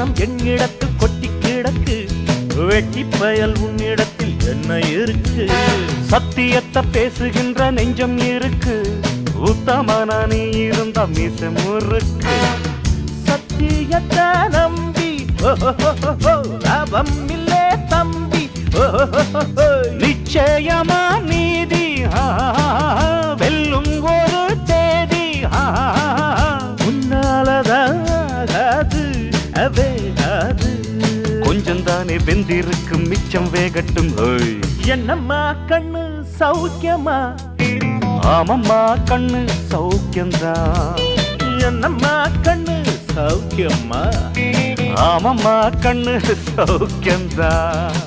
பணம் என்னிடத்து கொட்டி கிடக்கு, வெட்டி பயல் உன்னிடத்தில் என்ன இருக்கு? சத்தியத்தை பேசுகின்ற நெஞ்சம் இருக்கு, உத்தமன நீ இருந்த மீச முறுக்கு. சத்தியத்தை நம்பி லாபம் இல்லே தம்பி, நிச்சயமா நீதி வெல்லும் ஒரு தேதி. உன்னாலதாகாது அவேகாது, கொஞ்சம் தானே வெந்திருக்கும் மிச்சம் வேகட்டும். என்னம்மா கண்ணு சௌக்கியமா? ஆமம்மா கண்ணு சௌக்கியம்தான். என்னம்மா கண்ணு சௌக்கியமா? ஆமம்மா கண்ணு சௌக்கியம்தான்.